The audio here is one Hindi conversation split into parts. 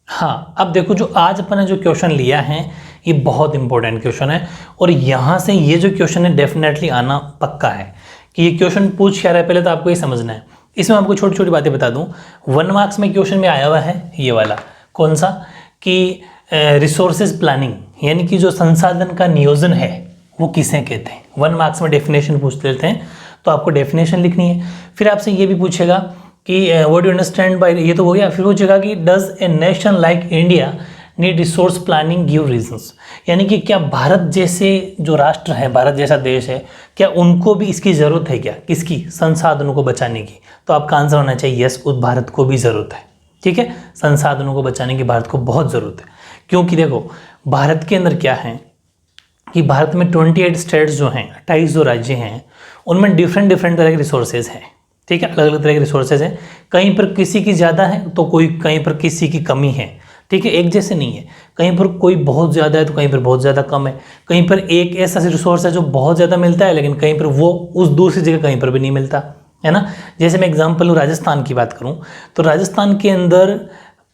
हाँ, अब देखो जो आज अपन ने जो क्वेश्चन लिया है ये बहुत इंपॉर्टेंट क्वेश्चन है, और यहाँ से ये जो क्वेश्चन है डेफिनेटली आना पक्का है। कि ये क्वेश्चन पूछ क्या रहा है पहले तो आपको ये समझना है। इसमें आपको छोटी छोटी बातें बता दूं। 1 मार्क्स में क्वेश्चन में आया हुआ है ये वाला, कौन सा, कि रिसोर्सेज प्लानिंग यानी कि जो संसाधन का नियोजन है वो किसे कहते हैं। 1 मार्क्स में डेफिनेशन पूछ लेते हैं, तो आपको डेफिनेशन लिखनी है। फिर आपसे ये भी पूछेगा कि व्हाट यू अंडरस्टैंड बाय, ये तो हो गया। फिर पूछेगा कि does a nation like India need resource planning, give reasons, यानी कि क्या भारत जैसे जो राष्ट्र है, भारत जैसा देश है, क्या उनको भी इसकी ज़रूरत है क्या, किसकी, संसाधनों को बचाने की। तो आपका आंसर होना चाहिए यस, उस भारत को भी ज़रूरत है। ठीक है, संसाधनों को बचाने की भारत को बहुत ज़रूरत है। क्योंकि देखो भारत के अंदर क्या है कि भारत में 28 स्टेट्स जो हैं, 28 जो राज्य हैं, उनमें डिफरेंट तरह के रिसोर्सेज हैं। ठीक है, अलग अलग तरह के रिसोर्सेज हैं। कहीं पर किसी की ज़्यादा है तो कोई कहीं पर किसी की कमी है। ठीक है, एक जैसे नहीं है, कहीं पर कोई बहुत ज़्यादा है तो कहीं पर बहुत ज़्यादा कम है। कहीं पर एक ऐसा रिसोर्स है जो बहुत ज़्यादा मिलता है लेकिन कहीं पर वो उस दूसरी जगह कहीं पर भी नहीं मिलता है ना। जैसे मैं एग्जांपल लूँ, राजस्थान की बात करूँ तो राजस्थान के अंदर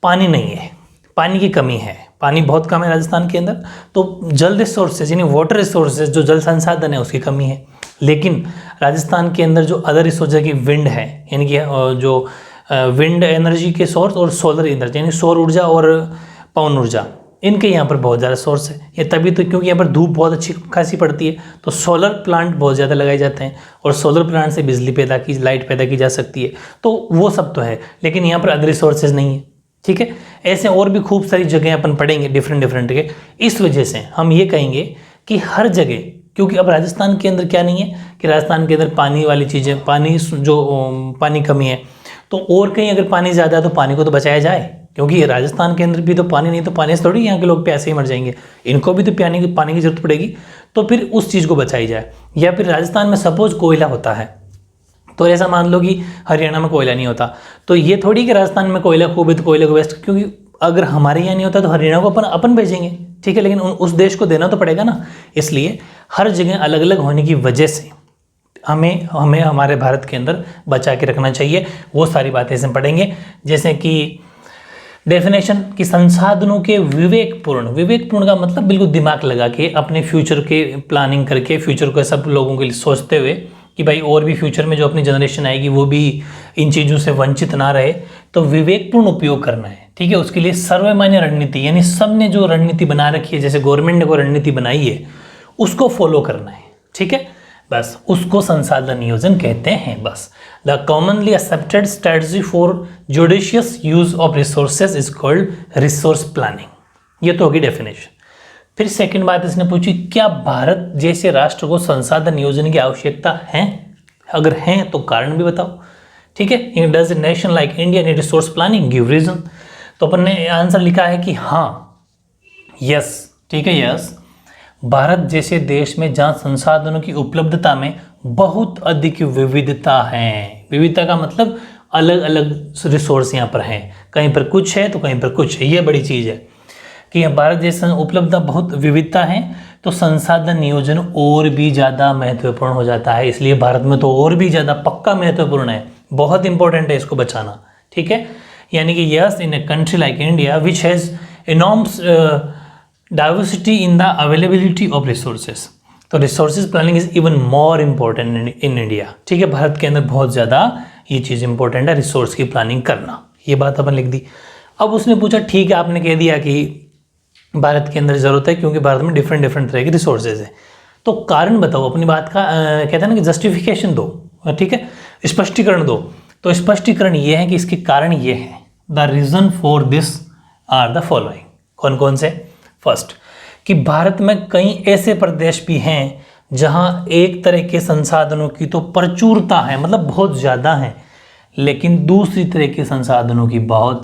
पानी नहीं है, पानी की कमी है, पानी बहुत कम है राजस्थान के अंदर। तो जल रिसोर्सेज यानी वाटर रिसोर्सेज, जो जल संसाधन है उसकी कमी है। लेकिन राजस्थान के अंदर जो अदर रिसोर्स है कि विंड है, यानी कि जो विंड एनर्जी के सोर्स और सोलर एनर्जी यानी सौर ऊर्जा और पवन ऊर्जा, इनके यहाँ पर बहुत ज़्यादा सोर्स है। ये तभी तो क्योंकि यहाँ पर धूप बहुत अच्छी खासी पड़ती है, तो सोलर प्लांट बहुत ज़्यादा लगाए जाते हैं और सोलर प्लांट से बिजली पैदा की, लाइट पैदा की जा सकती है। तो वो सब तो है, लेकिन यहाँ पर अदर रिसोर्सेज नहीं है। ठीक है, ऐसे और भी खूब सारी जगह अपन पढ़ेंगे डिफरेंट के। इस वजह से हम ये कहेंगे कि हर जगह, क्योंकि अब राजस्थान के अंदर क्या नहीं है कि राजस्थान के अंदर पानी वाली चीज़ें, पानी जो पानी कमी है, तो और कहीं अगर पानी ज़्यादा है तो पानी को तो बचाया जाए, क्योंकि राजस्थान के अंदर भी तो पानी नहीं, तो पानी से थोड़ी यहाँ के लोग प्यासे ही मर जाएंगे, इनको भी तो पानी की जरूरत पड़ेगी। तो फिर उस चीज़ को बचाई जाए। या फिर राजस्थान में सपोज कोयला होता है, तो ऐसा मान लो कि हरियाणा में कोयला नहीं होता, तो ये थोड़ी कि राजस्थान में कोयला खूब है तो कोयले को वेस्ट, क्योंकि अगर हमारे यहाँ नहीं होता तो हरियाणा को अपन भेजेंगे। ठीक है, लेकिन उस देश को देना तो पड़ेगा ना। इसलिए हर जगह अलग अलग होने की वजह से हमें हमारे भारत के अंदर बचा के रखना चाहिए। वो सारी बातें इसमें पढ़ेंगे, जैसे कि डेफिनेशन कि संसाधनों के विवेकपूर्ण का मतलब बिल्कुल दिमाग लगा के, अपने फ्यूचर के प्लानिंग करके, फ्यूचर को सब लोगों के लिए सोचते हुए कि भाई और भी फ्यूचर में जो अपनी जनरेशन आएगी वो भी इन चीज़ों से वंचित ना रहे, तो विवेकपूर्ण उपयोग करना है। ठीक है, उसके लिए सर्वमान्य रणनीति, यानी सब ने जो रणनीति बना रखी है, जैसे गवर्नमेंट ने कोई रणनीति बनाई है उसको फॉलो करना है। ठीक है, बस उसको संसाधन नियोजन कहते हैं। बस the commonly accepted strategy for judicious use of resources is called resource planning. ये तो होगी डेफिनेशन। फिर सेकंड बात इसने पूछी, क्या भारत जैसे राष्ट्र को संसाधन नियोजन की आवश्यकता है, अगर है तो कारण भी बताओ। ठीक है, does a nation like India need resource planning, give reason. तो अपन ने आंसर लिखा है कि हाँ, यस। ठीक है, यस, भारत जैसे देश में जहाँ संसाधनों की उपलब्धता में बहुत अधिक विविधता है, विविधता का मतलब अलग अलग रिसोर्स यहाँ पर हैं, कहीं पर कुछ है तो कहीं पर कुछ है। ये बड़ी चीज़ है कि भारत जैसे उपलब्धता बहुत विविधता है, तो संसाधन नियोजन और भी ज़्यादा महत्वपूर्ण हो जाता है। इसलिए भारत में तो और भी ज़्यादा पक्का महत्वपूर्ण है, बहुत इंपॉर्टेंट है इसको बचाना। ठीक है, यानी कि yes, in a country like India which has enormous diversity in the availability of resources, तो resources planning is even more important in India. ठीक है, भारत के अंदर बहुत ज़्यादा ये चीज़ इंपॉर्टेंट है, रिसोर्स की प्लानिंग करना। ये बात अपन लिख दी। अब उसने पूछा, ठीक है, आपने कह दिया कि भारत के अंदर ज़रूरत है क्योंकि भारत में डिफरेंट तरह के रिसोर्सेज है, तो कारण बताओ अपनी बात का। कहते हैं ना कि जस्टिफिकेशन दो, ठीक है, स्पष्टीकरण दो। तो स्पष्टीकरण ये है कि इसके कारण ये है, the reason for this are the following. कौन कौन से? फर्स्ट, कि भारत में कई ऐसे प्रदेश भी हैं जहां एक तरह के संसाधनों की तो प्रचुरता है, मतलब बहुत ज़्यादा है, लेकिन दूसरी तरह के संसाधनों की बहुत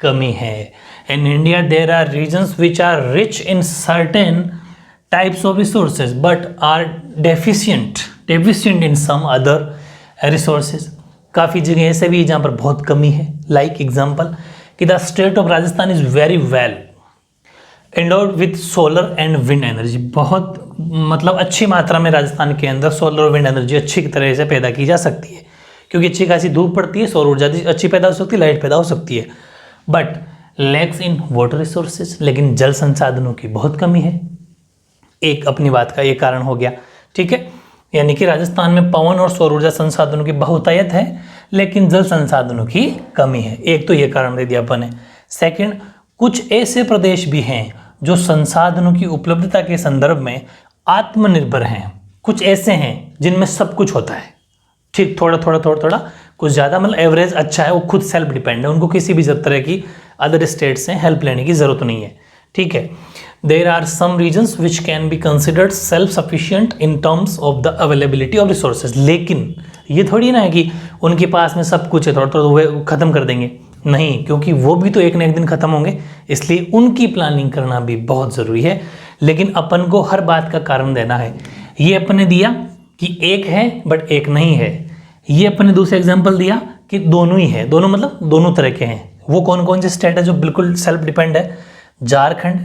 कमी है। In India there are regions which are rich in certain types of resources but are deficient in some other resources. काफ़ी जगह ऐसे भी जहाँ पर बहुत कमी है। लाइक एग्जाम्पल कि the state of Rajasthan is very well endowed with solar and wind energy. बहुत मतलब अच्छी मात्रा में राजस्थान के अंदर सोलर और विंड एनर्जी अच्छी तरह से पैदा की जा सकती है, क्योंकि अच्छी खासी धूप पड़ती है, सौर ऊर्जा अच्छी पैदा हो सकती है, लाइट पैदा हो सकती है। But lakhs in water resources, लेकिन जल संसाधनों की बहुत कमी है। एक अपनी बात का ये कारण हो गया, ठीक है। यानी कि राजस्थान में पवन और सौर ऊर्जा संसाधनों की बहुतायत है, लेकिन जल संसाधनों की कमी है। एक तो ये कारण दे दिया अपन ने। सेकंड, कुछ ऐसे प्रदेश भी हैं जो संसाधनों की उपलब्धता के संदर्भ में आत्मनिर्भर हैं। कुछ ऐसे हैं जिनमें सब कुछ होता है, ठीक, थोड़ा थोड़ा थोड़ा थोड़ा, कुछ ज़्यादा, मतलब एवरेज अच्छा है, वो खुद सेल्फ डिपेंड है, उनको किसी भी तरह की अदर स्टेट से हेल्प लेने की ज़रूरत नहीं है, ठीक है। There are some regions which can be considered self sufficient in terms of the availability of resources. लेकिन ये थोड़ी ना है कि उनके पास में सब कुछ है, थोड़ा थोड़ा वो खत्म कर देंगे, नहीं, क्योंकि वो भी तो एक न एक दिन खत्म होंगे, इसलिए उनकी प्लानिंग करना भी बहुत ज़रूरी है। लेकिन अपन को हर बात का कारण देना है। ये अपन ने दिया कि एक है बट एक नहीं है। ये अपन ने दूसरा एग्जाम्पल दिया कि दोनों ही है, दोनों मतलब दोनों तरह के हैं। वो कौन कौन से स्टेट है जो बिल्कुल सेल्फ डिपेंड है? झारखंड,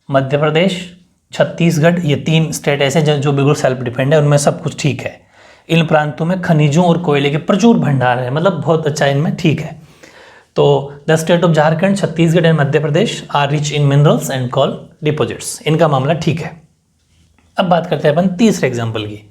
मध्य प्रदेश, छत्तीसगढ़, ये 3 स्टेट ऐसे जो बिल्कुल सेल्फ डिपेंड है, उनमें सब कुछ ठीक है। इन प्रांतों में खनिजों और कोयले के प्रचुर भंडार है, मतलब बहुत अच्छा इनमें, ठीक है। तो the state of Jharkhand, Chhattisgarh and Madhya Pradesh are rich in minerals and coal deposits, इनका मामला ठीक है। अब बात करते हैं अपन तीसरे एग्जाम्पल की,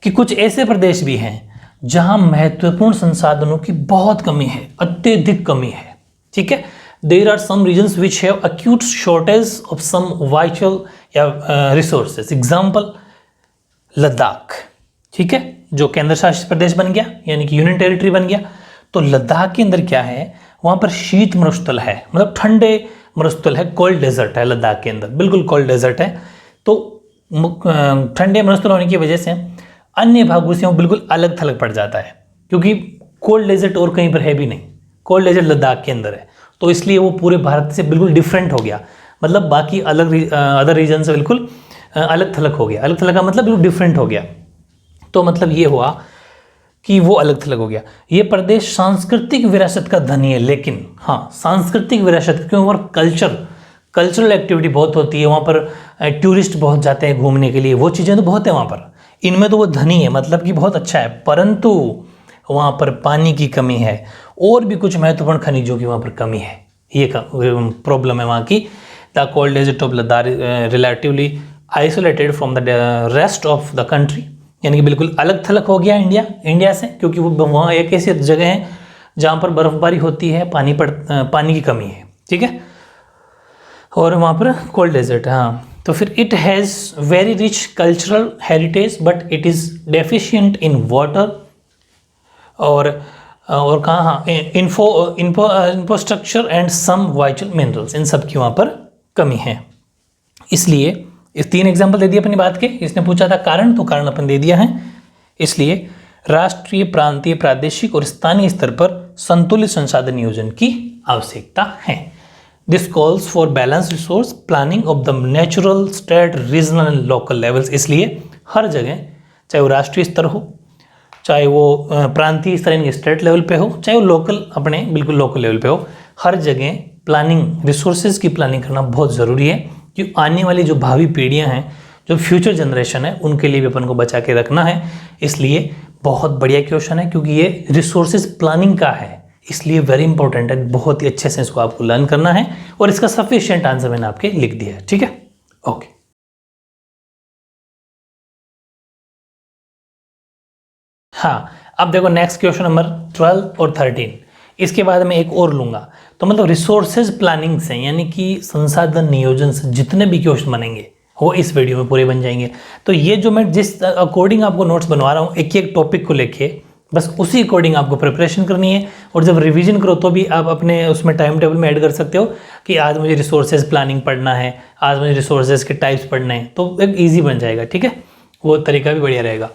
कि कुछ ऐसे प्रदेश भी हैं जहां महत्वपूर्ण संसाधनों की बहुत कमी है, अत्यधिक कमी है, ठीक है। There are some regions which have acute shortage of some vital या रिसोर्सेज। एग्जाम्पल लद्दाख, ठीक है, जो केंद्र शासित प्रदेश बन गया, यानी कि यूनियन टेरिटरी बन गया। तो लद्दाख के अंदर क्या है, वहां पर शीत मरुस्थल है, मतलब ठंडे मरुस्थल है, कोल्ड डेजर्ट है लद्दाख के अंदर, बिल्कुल कोल्ड डेजर्ट है। तो ठंडे मरुस्थल होने की वजह से अन्य भागों से वो बिल्कुल अलग थलग पड़ जाता है, क्योंकि कोल्ड डेजर्ट और कहीं पर है भी नहीं, कोल्ड डेजर्ट लद्दाख के अंदर है, तो इसलिए वो पूरे भारत से बिल्कुल डिफरेंट हो गया, मतलब बाकी अदर रीजन से बिल्कुल अलग थलग हो गया। अलग थलग का मतलब बिल्कुल डिफरेंट हो गया, तो मतलब ये हुआ कि वो अलग थलग हो गया। ये प्रदेश सांस्कृतिक विरासत का धनी है, लेकिन हाँ, सांस्कृतिक विरासत, क्योंकि वहाँ पर कल्चरल एक्टिविटी बहुत होती है, वहाँ पर टूरिस्ट बहुत जाते हैं घूमने के लिए, वो चीज़ें तो बहुत है वहाँ पर, इनमें तो वो धनी है, मतलब कि बहुत अच्छा है, परंतु वहाँ पर पानी की कमी है और भी कुछ महत्वपूर्ण खनिजों की वहाँ पर कमी है। ये प्रॉब्लम है वहाँ की। The cold desert of Ladakh relatively isolated from the rest of the country, यानी कि बिल्कुल अलग थलग हो गया इंडिया से, क्योंकि वो वहाँ एक ऐसी जगह है जहाँ पर बर्फबारी होती है, पानी की कमी है, ठीक है, और वहाँ पर कोल्ड डेजर्ट है। हाँ, तो फिर it has very rich cultural heritage but it is deficient in water और कहाँ, हाँ, infrastructure and some vital minerals, इन सब की वहाँ पर कमी है। इसलिए इस 3 एग्जाम्पल दे दिए अपनी बात के। इसने पूछा था कारण, तो कारण अपन दे दिया है। इसलिए राष्ट्रीय, प्रांतीय, प्रादेशिक और स्थानीय स्तर पर संतुलित संसाधन नियोजन की आवश्यकता है। This calls for balance resource planning of the natural, state, regional and local levels. इसलिए हर जगह, चाहे वो राष्ट्रीय स्तर हो, चाहे वो प्रांतीय स्तर यानी स्टेट लेवल पे हो, चाहे वो लोकल, अपने बिल्कुल लोकल लेवल पे हो, हर जगह प्लानिंग, रिसोर्सेज की प्लानिंग करना बहुत ज़रूरी है, कि आने वाली जो भावी पीढ़ियां हैं, जो फ्यूचर जनरेशन है, उनके लिए भी अपन को बचा के रखना है। इसलिए बहुत बढ़िया क्वेश्चन है, क्योंकि ये रिसोर्सेज प्लानिंग का है, इसलिए वेरी इंपॉर्टेंट है, बहुत ही अच्छे से इसको आपको लर्न करना है, और इसका सफिशिएंट आंसर मैंने आपके लिख दिया है, ठीक है, ओके। हाँ, अब देखो नेक्स्ट क्वेश्चन नंबर 12 और 13, इसके बाद मैं एक और लूँगा। तो मतलब रिसोर्सेज प्लानिंग से, यानी कि संसाधन नियोजन से जितने भी क्वेश्चन बनेंगे वो इस वीडियो में पूरे बन जाएंगे। तो ये जो मैं जिस अकॉर्डिंग आपको नोट्स बनवा रहा हूँ, एक टॉपिक को लेके, बस उसी अकॉर्डिंग आपको प्रिपरेशन करनी है। और जब रिवीजन करो तो भी आप अपने उसमें टाइम टेबल में ऐड कर सकते हो कि आज मुझे रिसोर्सेज प्लानिंग पढ़ना है, आज मुझे रिसोर्सेज के टाइप्स पढ़ने हैं, तो एक ईजी बन जाएगा, ठीक है, वो तरीका भी बढ़िया रहेगा।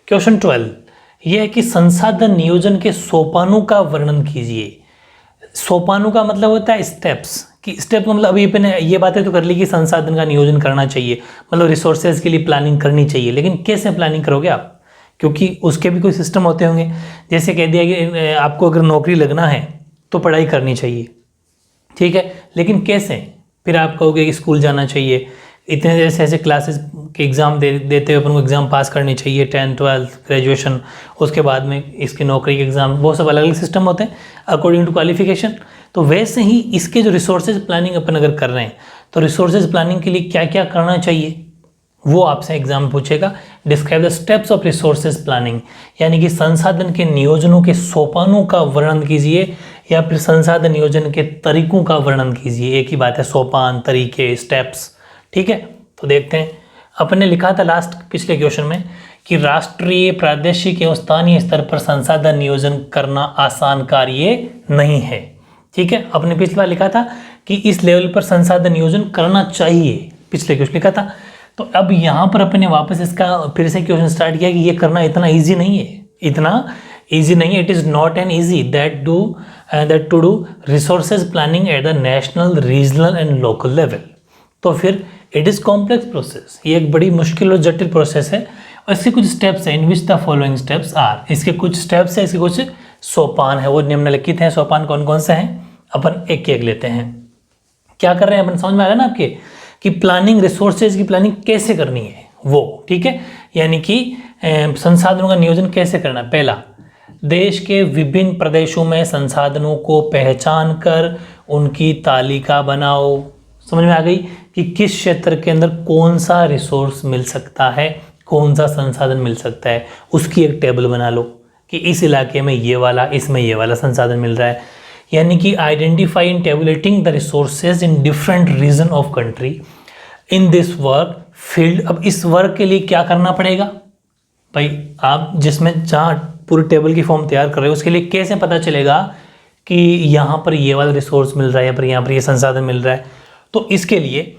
क्वेश्चन 12 ये है कि संसाधन नियोजन के सोपानों का वर्णन कीजिए। सोपानों का मतलब होता है स्टेप्स, कि स्टेप मतलब अभी अपने ये बातें तो कर ली कि संसाधन का नियोजन करना चाहिए, मतलब रिसोर्सेज के लिए प्लानिंग करनी चाहिए, लेकिन कैसे प्लानिंग करोगे आप, क्योंकि उसके भी कोई सिस्टम होते होंगे। जैसे कह दिया कि आपको अगर नौकरी लगना है तो पढ़ाई करनी चाहिए, ठीक है, लेकिन कैसे, फिर आप कहोगे कि स्कूल जाना चाहिए, इतने जैसे ऐसे क्लासेस के एग्ज़ाम देते हुए अपन को एग्ज़ाम पास करनी चाहिए, 10th 12th ग्रेजुएशन, उसके बाद में इसकी नौकरी के एग्ज़ाम, बहुत सब अलग अलग सिस्टम होते हैं अकॉर्डिंग टू क्वालिफिकेशन। तो वैसे ही इसके जो रिसोर्सेज प्लानिंग अपन अगर कर रहे हैं तो रिसोर्सेज प्लानिंग के लिए क्या क्या करना चाहिए वो आपसे एग्जाम पूछेगा। Describe the steps of resources planning, यानी कि संसाधन के नियोजनों के सोपानों का वर्णन कीजिए या फिर संसाधन नियोजन के तरीकों का वर्णन कीजिए। एक ही बात है, सोपान, तरीके, स्टेप्स, ठीक है। तो देखते हैं, अपन ने लिखा था लास्ट पिछले क्वेश्चन में कि राष्ट्रीय, प्रादेशिक एवं स्थानीय स्तर पर संसाधन नियोजन करना आसान कार्य नहीं है, ठीक है। अपने पिछली बार लिखा था कि इस लेवल पर संसाधन नियोजन करना चाहिए, पिछले क्वेश्चन लिखा था। तो अब यहाँ पर अपने वापस इसका फिर से क्वेश्चन स्टार्ट किया कि ये करना इतना ईजी नहीं है, इतना ईजी नहीं है। It is not an easy that to do resources planning at the national, regional and local level. तो फिर इट इज़ कॉम्प्लेक्स प्रोसेस, ये एक बड़ी मुश्किल और जटिल प्रोसेस है। और इसके कुछ स्टेप्स हैं, in which the following steps are, इसके कुछ स्टेप्स है, इसके कुछ सोपान है, वो निम्नलिखित हैं। सोपान कौन कौन से हैं अपन एक एक लेते हैं। क्या कर रहे हैं अपन, समझ में आ रहा है ना आपके कि प्लानिंग, रिसोर्सेज की प्लानिंग कैसे करनी है वो, ठीक है। यानी कि संसाधनों का नियोजन कैसे करना। पहला, देश के विभिन्न प्रदेशों में संसाधनों को पहचान कर उनकी तालिका बनाओ। समझ में आ गई कि किस क्षेत्र के अंदर कौन सा रिसोर्स मिल सकता है, कौन सा संसाधन मिल सकता है, उसकी एक टेबल बना लो कि इस इलाके में ये वाला, इसमें ये वाला संसाधन मिल रहा है। यानी कि identify in tabulating the resources in different region of country in this work field. अब इस वर्क के लिए क्या करना पड़ेगा भाई, आप जिसमें जहाँ पूरी टेबल की फॉर्म तैयार कर रहे हो उसके लिए कैसे पता चलेगा कि यहाँ पर ये वाला रिसोर्स मिल रहा है या फिर यहाँ पर ये संसाधन मिल रहा है। तो इसके लिए,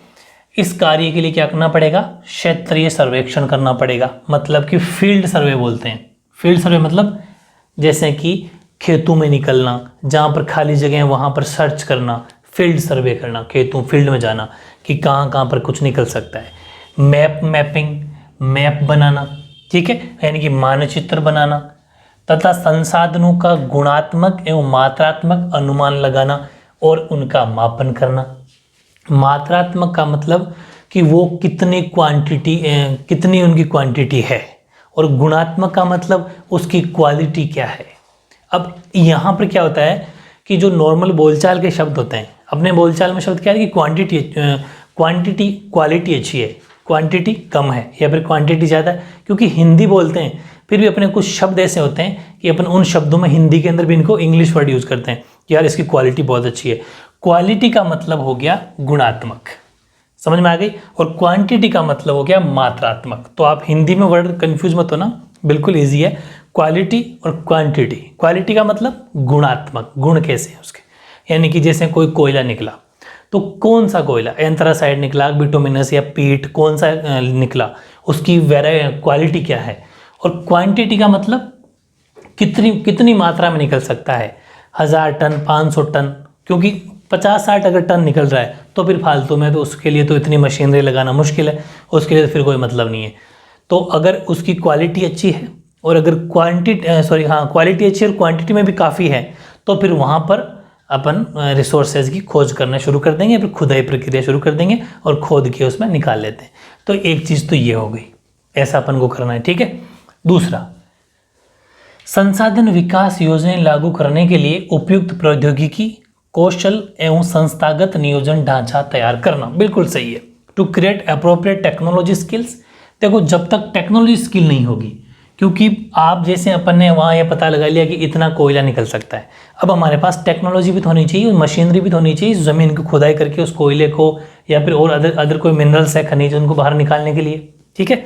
इस कार्य के लिए क्या करना पड़ेगा, क्षेत्रीय सर्वेक्षण करना पड़ेगा। मतलब कि फील्ड सर्वे बोलते हैं। फील्ड सर्वे मतलब जैसे कि खेतों में निकलना, जहाँ पर खाली जगह है वहाँ पर सर्च करना, फील्ड सर्वे करना, खेतों फील्ड में जाना कि कहाँ कहाँ पर कुछ निकल सकता है। मैपिंग, मैप बनाना, ठीक है, यानी कि मानचित्र बनाना, तथा संसाधनों का गुणात्मक एवं मात्रात्मक अनुमान लगाना और उनका मापन करना। मात्रात्मक का मतलब कि वो कितनी क्वांटिटी, कितनी उनकी क्वांटिटी है, और गुणात्मक का मतलब उसकी क्वालिटी क्या है। अब यहाँ पर क्या होता है कि जो नॉर्मल बोलचाल के शब्द होते हैं, अपने बोलचाल में शब्द क्या है कि क्वालिटी अच्छी है, क्वांटिटी कम है, या फिर क्वांटिटी ज़्यादा है। क्योंकि हिंदी बोलते हैं फिर भी अपने कुछ शब्द ऐसे होते हैं कि अपन उन शब्दों में हिंदी के अंदर भी इनको इंग्लिश वर्ड यूज़ करते हैं कि यार इसकी क्वालिटी बहुत अच्छी है। क्वालिटी का मतलब हो गया गुणात्मक, समझ में आ गई, और क्वांटिटी का मतलब हो गया मात्रात्मक। तो आप हिंदी में वर्ड कंफ्यूज मत होना, बिल्कुल ईजी है। क्वालिटी और क्वांटिटी, क्वालिटी का मतलब गुणात्मक, गुण कैसे है उसके, यानी कि जैसे कोई कोयला निकला तो कौन सा कोयला, एंथ्रासाइड निकला, बिटुमिनस या पीट, कौन सा निकला, उसकी क्वालिटी क्या है। और क्वांटिटी का मतलब कितनी मात्रा में निकल सकता है, 1000 टन, 500 टन, क्योंकि 50-60 अगर टन निकल रहा है तो फिर फालतू में, तो उसके लिए तो इतनी मशीनरी लगाना मुश्किल है, उसके लिए तो फिर कोई मतलब नहीं है। तो अगर उसकी क्वालिटी अच्छी है और अगर क्वालिटी अच्छी है और क्वांटिटी में भी काफ़ी है, तो फिर वहाँ पर अपन रिसोर्सेज की खोज करना शुरू कर देंगे, फिर खुदाई प्रक्रिया शुरू कर देंगे और खोद के उसमें निकाल लेते हैं। तो एक चीज़ तो ये हो गई, ऐसा अपन को करना है, ठीक है। दूसरा, संसाधन विकास योजनाएं लागू करने के लिए उपयुक्त प्रौद्योगिकी, कौशल एवं संस्थागत नियोजन ढांचा तैयार करना। बिल्कुल सही है। To create appropriate technology skills. देखो, जब तक टेक्नोलॉजी स्किल नहीं होगी, क्योंकि आप जैसे अपन ने वहाँ ये पता लगा लिया कि इतना कोयला निकल सकता है, अब हमारे पास टेक्नोलॉजी भी तो होनी चाहिए, मशीनरी भी तो होनी चाहिए ज़मीन को खुदाई करके उस कोयले को या फिर और अदर कोई मिनरल्स है, खनिज, उनको बाहर निकालने के लिए, ठीक है।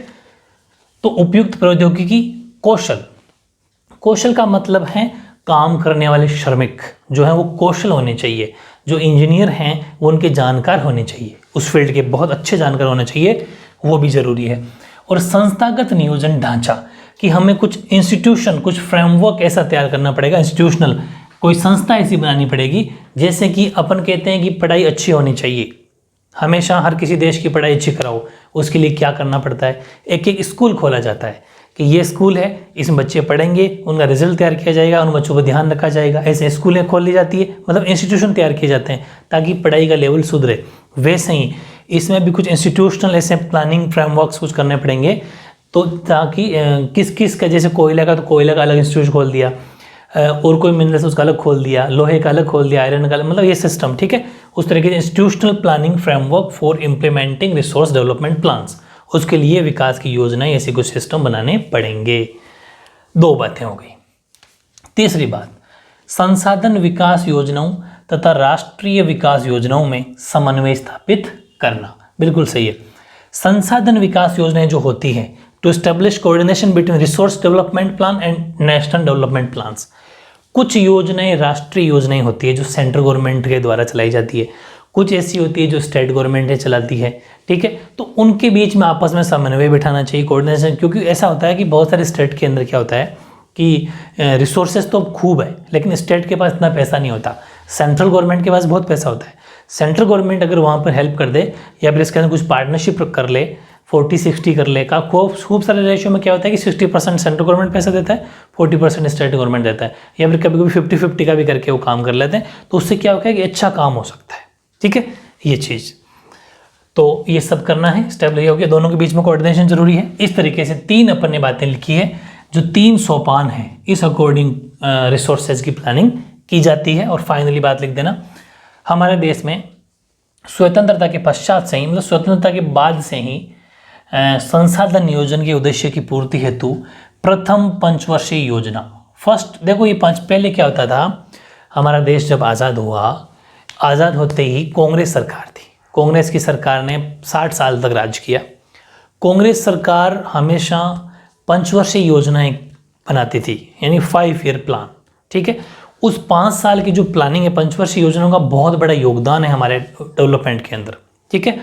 तो उपयुक्त प्रौद्योगिकी, कौशल का मतलब है काम करने वाले श्रमिक जो हैं वो कौशल होने चाहिए। जो इंजीनियर हैं वो उनके जानकार होने चाहिए, उस फील्ड के बहुत अच्छे जानकार होने चाहिए, वो भी ज़रूरी है। और संस्थागत नियोजन ढांचा, कि हमें कुछ इंस्टीट्यूशन, कुछ फ्रेमवर्क ऐसा तैयार करना पड़ेगा, इंस्टीट्यूशनल कोई संस्था ऐसी बनानी पड़ेगी। जैसे कि अपन कहते हैं कि पढ़ाई अच्छी होनी चाहिए, हमेशा हर किसी देश की पढ़ाई अच्छी कराओ, उसके लिए क्या करना पड़ता है, एक स्कूल खोला जाता है कि ये स्कूल है, इसमें बच्चे पढ़ेंगे, उनका रिजल्ट तैयार किया जाएगा, उन बच्चों पर ध्यान रखा जाएगा। ऐसे स्कूलें खोल ली जाती है, मतलब इंस्टीट्यूशन तैयार किए जाते हैं ताकि पढ़ाई का लेवल सुधरे। वैसे ही इसमें भी कुछ इंस्टीट्यूशनल ऐसे प्लानिंग फ्रेमवर्क्स कुछ करने पड़ेंगे, तो ताकि किस किस का, जैसे कोयला का तो कोयला का अलग इंस्टीट्यूट खोल दिया, और कोई मिनरल्स उसका अलग खोल दिया, लोहे का अलग खोल दिया, आयरन का अलग, मतलब ये सिस्टम, ठीक है। उस तरीके से institutional planning framework for implementing resource development plans, उसके लिए विकास की योजनाएं, ऐसे कुछ सिस्टम बनाने पड़ेंगे। 2 बातें हो गई। तीसरी बात, संसाधन विकास योजनाओं तथा राष्ट्रीय विकास योजनाओं में समन्वय स्थापित करना। बिल्कुल सही है। संसाधन विकास योजनाएं जो होती हैं, to establish coordination between resource development plan and national development plans. कुछ योजनाएं राष्ट्रीय योजनाएं होती है जो सेंट्रल गवर्नमेंट के द्वारा चलाई जाती है, कुछ ऐसी होती है जो स्टेट गवर्नमेंट है चलाती है, ठीक है। तो उनके बीच में आपस में समन्वय बिठाना चाहिए, कोऑर्डिनेशन, क्योंकि ऐसा होता है कि बहुत सारे स्टेट के अंदर क्या होता है कि रिसोर्सेज तो खूब है लेकिन स्टेट के पास इतना पैसा नहीं होता, सेंट्रल गवर्नमेंट के पास बहुत पैसा होता है। सेंट्रल गवर्नमेंट अगर वहाँ पर हेल्प कर दे या फिर इसके अंदर कुछ पार्टनरशिप कर ले, 40-60 कर ले का, खूब सारे रेशियो में क्या होता है कि 60% सेंट्रल गवर्नमेंट पैसा देता है, 40% स्टेट गवर्नमेंट देता है, या फिर कभी कभी 50-50 का भी करके वो काम कर लेते हैं। तो उससे क्या होगा कि अच्छा काम हो सकता है, ठीक है। ये चीज़ तो ये सब करना है, स्टेप ले हो गया। दोनों के बीच में कोऑर्डिनेशन जरूरी है। इस तरीके से 3 अपन ने बातें लिखी है, जो 3 सोपान है, इस अकॉर्डिंग रिसोर्सेज की प्लानिंग की जाती है। और फाइनली बात लिख देना, हमारे देश में स्वतंत्रता के पश्चात से ही, मतलब स्वतंत्रता के बाद से ही संसाधन नियोजन के उद्देश्य की पूर्ति हेतु प्रथम पंचवर्षीय योजना, फर्स्ट, देखो ये पहले क्या होता था, हमारा देश जब आज़ाद हुआ, आज़ाद होते ही कांग्रेस सरकार थी, कांग्रेस की सरकार ने 60 साल तक राज किया। कांग्रेस सरकार हमेशा पंचवर्षीय योजनाएं बनाती थी, यानी 5 ईयर प्लान, ठीक है। उस 5 साल की जो प्लानिंग है, पंचवर्षीय योजनाओं का बहुत बड़ा योगदान है हमारे डेवलपमेंट के अंदर, ठीक है।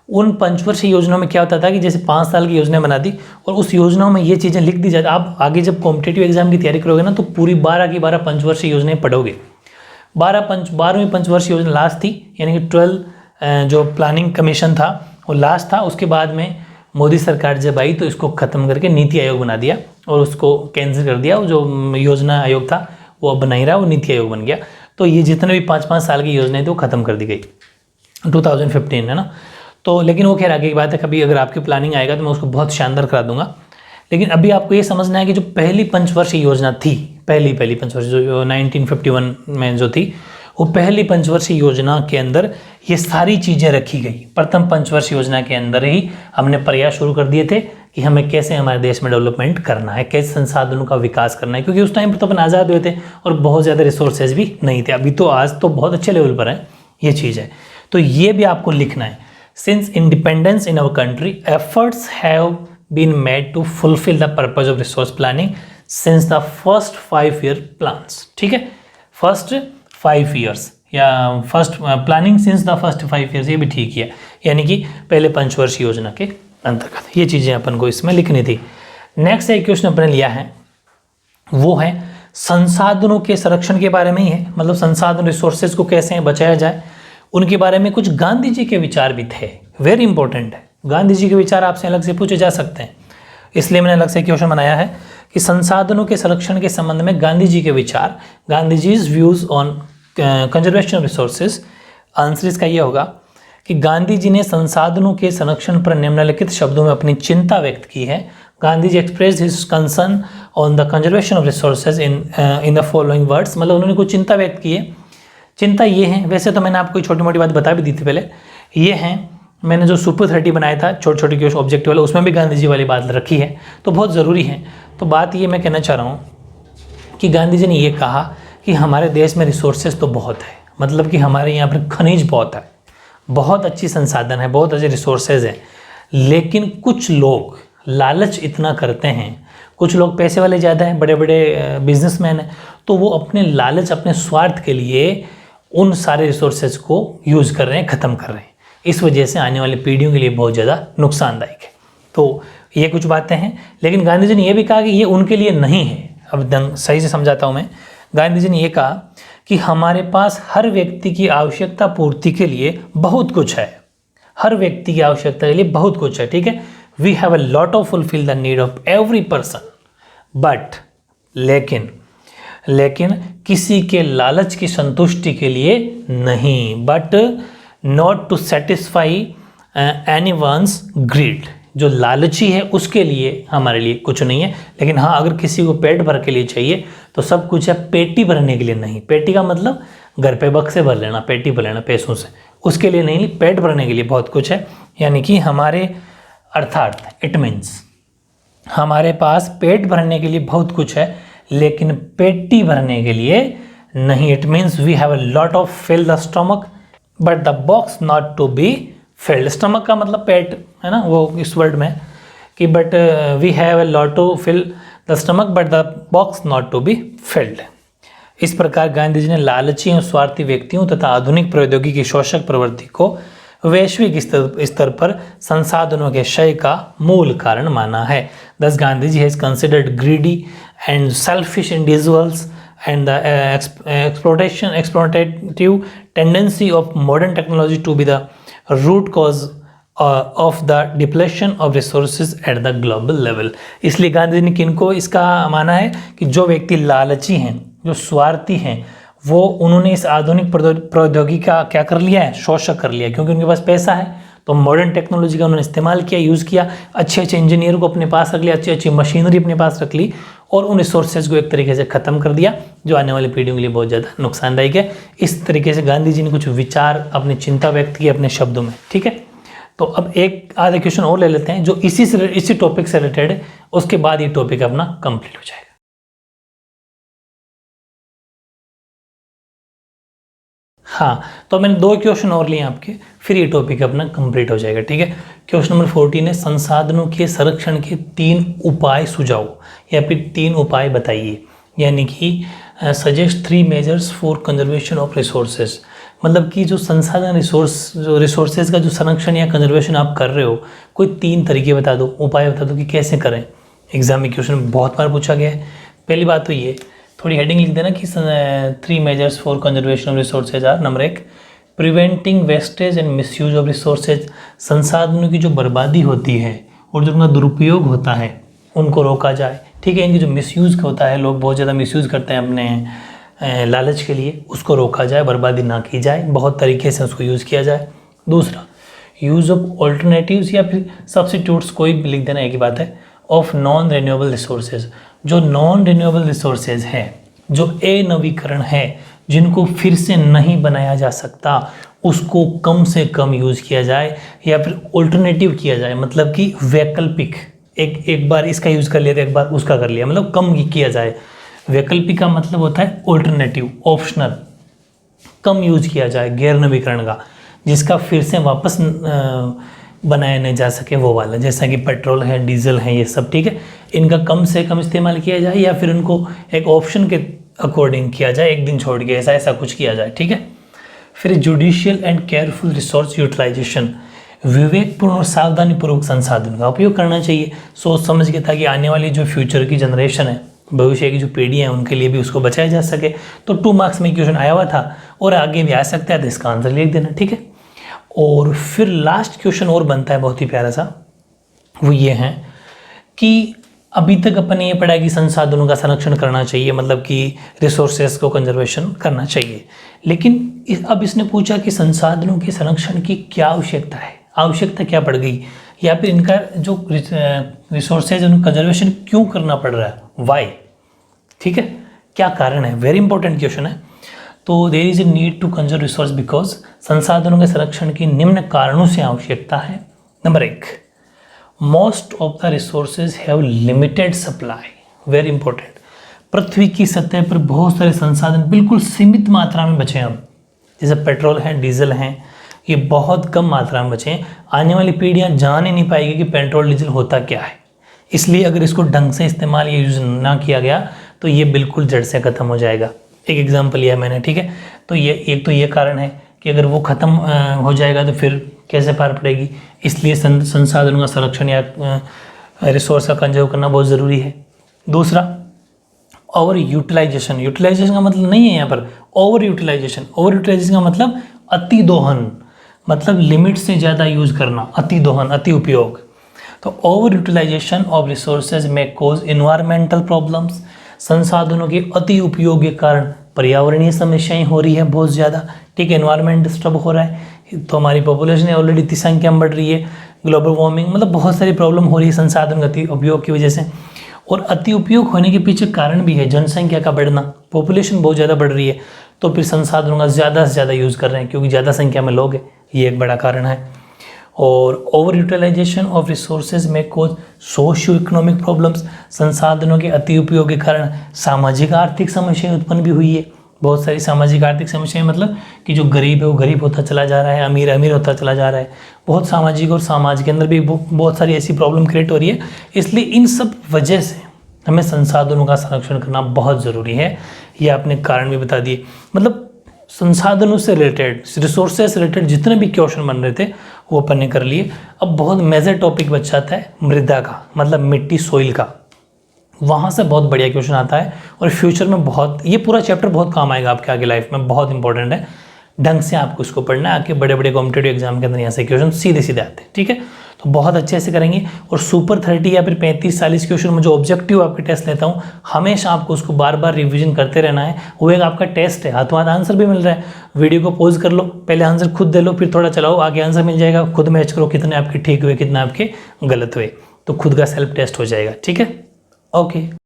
उन पंचवर्षीय योजनाओं में क्या होता था कि जैसे 5 साल की योजना बना दी और उस योजनाओं में ये चीज़ें लिख दी जाती। आप आगे जब कॉम्पिटेटिव एग्जाम की तैयारी करोगे ना, तो पूरी 12 की 12 पंचवर्षीय योजनाएं पढ़ोगे। 12वीं पंचवर्षीय योजना लास्ट थी, यानी कि 12 जो प्लानिंग कमीशन था वो लास्ट था। उसके बाद में मोदी सरकार जब आई तो इसको ख़त्म करके नीति आयोग बना दिया और उसको कैंसिल कर दिया। वो जो योजना आयोग था वो अब बना ही रहा, वो नीति आयोग बन गया। तो ये जितने भी 5-5 साल की योजनाएं थी वो ख़त्म कर दी गई 2015, है ना। तो लेकिन वो खैर आगे की बात है, कभी अगर आपकी प्लानिंग आएगा तो मैं उसको बहुत शानदार करा दूंगा। लेकिन अभी आपको ये समझना है कि जो पहली पंचवर्षीय योजना थी, पहली पंचवर्षीय जो 1951 में जो थी, वो पहली पंचवर्षीय योजना के अंदर ये सारी चीज़ें रखी गई। प्रथम पंचवर्षीय योजना के अंदर ही हमने प्रयास शुरू कर दिए थे कि हमें कैसे हमारे देश में डेवलपमेंट करना है, कैसे संसाधनों का विकास करना है, क्योंकि उस टाइम पर तो अपन आज़ाद हुए थे और बहुत ज़्यादा रिसोर्सेज भी नहीं थे। अभी तो आज तो बहुत अच्छे लेवल पर है, ये चीज़ है। तो ये भी आपको लिखना है, since independence in our country efforts have been made to fulfil the purpose of resource planning since the first 5 year plans, ठीक है। फर्स्ट 5 ईयर्स या first planning since the first 5 years, ये भी ठीक है, यानी कि पहले पंचवर्षीय योजना के अंतर्गत ये चीज़ें अपन को इसमें लिखनी थी। नेक्स्ट एक क्वेश्चन अपने लिया है, वो है संसाधनों के संरक्षण के बारे में ही है, मतलब संसाधन रिसोर्सेज को कैसे बचाया जाए, उनके बारे में कुछ गांधी जी के विचार भी थे। वेरी इंपॉर्टेंट है, गांधी जी के विचार आपसे अलग से पूछे जा सकते हैं, इसलिए मैंने अलग से क्वेश्चन बनाया है कि संसाधनों के संरक्षण के संबंध में गांधी जी के विचार, Gandhi ji's views on conservation of resources. Answer इसका यह होगा कि गांधी जी ने संसाधनों के संरक्षण पर निम्नलिखित शब्दों में अपनी चिंता व्यक्त की है। Gandhi ji express his concern on the conservation of resources in the following words, मतलब उन्होंने कुछ चिंता व्यक्त की है। चिंता ये है, वैसे तो मैंने आपको छोटी मोटी बात बता भी दी थी पहले, ये है मैंने जो सुपर 30 बनाया था छोटे छोटे क्वेश्चन ऑब्जेक्टिव वाला, उसमें भी गांधी जी वाली बात रखी है, तो बहुत ज़रूरी है। तो बात ये मैं कहना चाह रहा हूँ कि गांधी जी ने ये कहा कि हमारे देश में रिसोर्सेज तो बहुत है, मतलब कि हमारे यहाँ पर खनिज बहुत है, बहुत अच्छी संसाधन है, बहुत अच्छे रिसोर्सेज हैं, लेकिन कुछ लोग लालच इतना करते हैं, कुछ लोग पैसे वाले ज़्यादा हैं, बड़े बड़े बिजनेसमैन हैं, तो वो अपने लालच, अपने स्वार्थ के लिए उन सारे रिसोर्सेज को यूज़ कर रहे हैं, ख़त्म कर रहे हैं। इस वजह से आने वाली पीढ़ियों के लिए बहुत ज़्यादा नुकसानदायक है। तो ये कुछ बातें हैं, लेकिन गांधी जी ने यह भी कहा कि ये उनके लिए नहीं है। अब सही से समझाता हूँ मैं, गांधी जी ने यह कहा कि हमारे पास हर व्यक्ति की आवश्यकता पूर्ति के लिए बहुत कुछ है, हर व्यक्ति की आवश्यकता के लिए बहुत कुछ है, ठीक है। We have a lot of fulfil the need of every person, but लेकिन किसी के लालच की संतुष्टि के लिए नहीं, but not to satisfy anyone's greed, जो लालची है उसके लिए हमारे लिए कुछ नहीं है। लेकिन हाँ, अगर किसी को पेट भर के लिए चाहिए तो सब कुछ है, पेटी भरने के लिए नहीं। पेटी का मतलब घर पे बक्से भर लेना, पेटी भर लेना पैसों से, उसके लिए नहीं, पेट भरने के लिए बहुत कुछ है। यानी कि हमारे अर्थात इट मीन्स हमारे पास पेट भरने के लिए बहुत कुछ है, लेकिन पेटी भरने के लिए नहीं। It means we have a lot of fill the stomach but the box not to be filled. Stomach का मतलब पेट है ना, वो इस वर्ड में कि but we have a lot to fill the stomach but the box not to be filled. इस प्रकार गांधी जी ने लालची और स्वार्थी व्यक्तियों तथा आधुनिक प्रौद्योगिकी की शोषक प्रवृत्ति को वैश्विक स्तर पर संसाधनों के क्षय का मूल कारण माना है। Thus Gandhi ji has considered greedy and selfish individuals and the exploitative tendency of modern technology to be the root cause of the depletion of resources at the global level। इसलिए गांधी जी ने किनको इसका माना है कि जो व्यक्ति लालची हैं, जो स्वार्थी हैं, वो उन्होंने इस आधुनिक प्रौद्योगिकी का क्या कर लिया है, शोषक कर लिया। क्योंकि उनके पास पैसा है तो मॉडर्न टेक्नोलॉजी का उन्होंने इस्तेमाल किया, यूज़ किया, अच्छे अच्छे इंजीनियर को अपने पास रख लिया, अच्छी अच्छी मशीनरी अपने पास रख ली और उन रिसोर्सेज को एक तरीके से ख़त्म कर दिया, जो आने वाली पीढ़ियों के लिए बहुत ज़्यादा नुकसानदायक है। इस तरीके से गांधी जी ने कुछ विचार, अपनी चिंता व्यक्त की अपने शब्दों में। ठीक है, तो अब एक आधा क्वेश्चन और ले लेते हैं जो इसी टॉपिक से रिलेटेड है, उसके बाद ये टॉपिक अपना कंप्लीट हो जाएगा। हाँ, तो मैंने 2 क्वेश्चन और लिए आपके, फिर ये टॉपिक अपना कंप्लीट हो जाएगा। ठीक है, क्वेश्चन नंबर 14 है, संसाधनों के संरक्षण के 3 उपाय सुझाओ या फिर 3 उपाय बताइए। यानी कि suggest 3 measures for conservation of resources. मतलब कि जो संसाधन रिसोर्सेज का जो संरक्षण या कंजर्वेशन आप कर रहे हो, कोई 3 तरीके बता दो, उपाय बता दो कि कैसे करें। एग्जाम में क्वेश्चन बहुत बार पूछा गया है। पहली बात तो ये, थोड़ी हेडिंग लिख देना कि 3 measures for conservation of resources are. Number 1, preventing wastage and misuse of resources. संसाधनों की जो बर्बादी होती है और जो उनका दुरुपयोग होता है उनको रोका जाए। ठीक है, इनकी जो मिसयूज़ होता है, लोग बहुत ज़्यादा मिसयूज़ करते हैं अपने लालच के लिए, उसको रोका जाए, बर्बादी ना की जाए, बहुत तरीके से उसको यूज़ किया जाए। दूसरा, यूज़ ऑफ ऑल्टरनेटिव्स या फिर सब्सिट्यूट्स, कोई भी लिख देना, एक ही बात है, ऑफ नॉन रिन्यूएबल रिसोर्सेज। जो नॉन रिन्यूएबल रिसोर्सेज है, जो अनवीकरण है, जिनको फिर से नहीं बनाया जा सकता, उसको कम से कम यूज़ किया जाए या फिर ऑल्टरनेटिव किया जाए। मतलब कि वैकल्पिक, एक बार इसका यूज़ कर लिया तो एक बार उसका कर लिया, मतलब कम किया जाए। वैकल्पिक का मतलब होता है ऑल्टरनेटिव, ऑप्शनल, कम यूज किया जाए, गैर नवीकरण का, जिसका फिर से वापस बनाया नहीं जा सके वो वाला, जैसा कि पेट्रोल है, डीजल है, ये सब। ठीक है, इनका कम से कम इस्तेमाल किया जाए या फिर उनको एक ऑप्शन के अकॉर्डिंग किया जाए, एक दिन छोड़ के ऐसा कुछ किया जाए। ठीक है, फिर judicial and careful resource utilization. विवेकपूर्ण और सावधानीपूर्वक संसाधन का उपयोग करना चाहिए, सोच समझ के, ताकि आने वाली जो फ्यूचर की जनरेशन है, भविष्य की जो पीढ़ी है, उनके लिए भी उसको बचाया जा सके। तो 2 मार्क्स में क्वेश्चन आया हुआ था और आगे भी आ सकता है, तो इसका आंसर लिख देना। ठीक है, और फिर लास्ट क्वेश्चन और बनता है बहुत ही प्यारा सा, वो ये है कि अभी तक अपन ने ये पढ़ा कि संसाधनों का संरक्षण करना चाहिए, मतलब कि रिसोर्सेज को कंजर्वेशन करना चाहिए। लेकिन अब इसने पूछा कि संसाधनों के संरक्षण की क्या आवश्यकता है, आवश्यकता क्या पड़ गई, या फिर इनका जो रिसोर्सेज उनका कंजर्वेशन क्यों करना पड़ रहा है, वाई। ठीक है, क्या कारण है, वेरी इंपॉर्टेंट क्वेश्चन है। तो there is a need to conserve resource because, संसाधनों के संरक्षण की निम्न कारणों से आवश्यकता है। Number 1, most of the resources have limited supply, very important. पृथ्वी की सतह पर बहुत सारे संसाधन बिल्कुल सीमित मात्रा में बचे हैं अब, जैसे पेट्रोल है, डीजल हैं, ये बहुत कम मात्रा में बचे हैं। आने वाली पीढ़ियां जान ही नहीं पाएगी कि पेट्रोल डीजल होता क्या है। इसलिए अगर इसको ढंग से इस्तेमाल या यूज़ ना किया गया तो ये बिल्कुल जड़ से ख़त्म हो जाएगा। एक एग्जांपल लिया मैंने। ठीक है, तो ये एक तो ये कारण है कि अगर वो ख़त्म हो जाएगा तो फिर कैसे पार पड़ेगी। इसलिए संसाधनों का संरक्षण या रिसोर्स का कंजर्व करना बहुत ज़रूरी है। दूसरा, ओवर यूटिलाइजेशन। यूटिलाइजेशन का मतलब नहीं है यहाँ पर ओवर यूटिलाइजेशन। ओवर यूटिलाइजेशन का मतलब अति दोहन, मतलब लिमिट से ज़्यादा यूज़ करना, अति दोहन, अति उपयोग। तो ओवर यूटिलाइजेशन ऑफ रिसोर्सेज में कोज इन्वायरमेंटल प्रॉब्लम्स। संसाधनों के अति उपयोग के कारण पर्यावरणीय समस्याएं हो रही है बहुत ज़्यादा। ठीक है, एनवायरनमेंट डिस्टर्ब हो रहा है, तो हमारी पॉपुलेशन ऑलरेडी इतनी संख्या में बढ़ रही है, ग्लोबल वार्मिंग, मतलब बहुत सारी प्रॉब्लम हो रही है संसाधन का अति उपयोग की वजह से। और अति उपयोग होने के पीछे कारण भी है जनसंख्या का बढ़ना, पॉपुलेशन बहुत ज़्यादा बढ़ रही है, तो फिर संसाधनों का ज़्यादा से ज़्यादा यूज़ कर रहे हैं क्योंकि ज़्यादा संख्या में लोग हैं, ये एक बड़ा कारण है। और ओवर यूटिलाइजेशन ऑफ रिसोर्सेज में कोज सोशियो इकोनॉमिक प्रॉब्लम्स, संसाधनों के अति उपयोग के कारण सामाजिक आर्थिक समस्याएं उत्पन्न भी हुई है। बहुत सारी सामाजिक आर्थिक समस्याएं, मतलब कि जो गरीब है वो गरीब होता चला जा रहा है, अमीर अमीर होता चला जा रहा है। बहुत सामाजिक और समाज के अंदर भी बहुत सारी ऐसी प्रॉब्लम क्रिएट हो रही है। इसलिए इन सब वजह से हमें संसाधनों का संरक्षण करना बहुत ज़रूरी है। ये आपने कारण भी बता दिए। मतलब संसाधनों से रिलेटेड, रिसोर्सेज से रिलेटेड जितने भी क्वेश्चन बन रहे थे वो अपन ने कर लिए। अब बहुत मेजर टॉपिक बच जाता है मृदा का, मतलब मिट्टी, सोइल का। वहाँ से बहुत बढ़िया क्वेश्चन आता है और फ्यूचर में बहुत, ये पूरा चैप्टर बहुत काम आएगा आपके आगे लाइफ में, बहुत इंपॉर्टेंट है। ढंग से आपको इसको पढ़ना है, आके बड़े बड़े कॉम्पिटेटिव एग्जाम के अंदर यहाँ से क्वेश्चन सीधे सीधे आते हैं, ठीक है। तो बहुत अच्छे से करेंगे। और सुपर 30 या फिर 35-40 क्वेश्चन में जो ऑब्जेक्टिव आपके टेस्ट लेता हूँ, हमेशा आपको उसको बार बार रिवीजन करते रहना है। वो एक आपका टेस्ट है, हाथों हाथ आंसर भी मिल रहा है। वीडियो को पॉज कर लो, पहले आंसर खुद दे लो, फिर थोड़ा चलाओ, आगे आंसर मिल जाएगा। खुद मैच करो कितने आपके ठीक हुए, कितने आपके गलत हुए, तो खुद का सेल्फ टेस्ट हो जाएगा, ठीक है। ओके।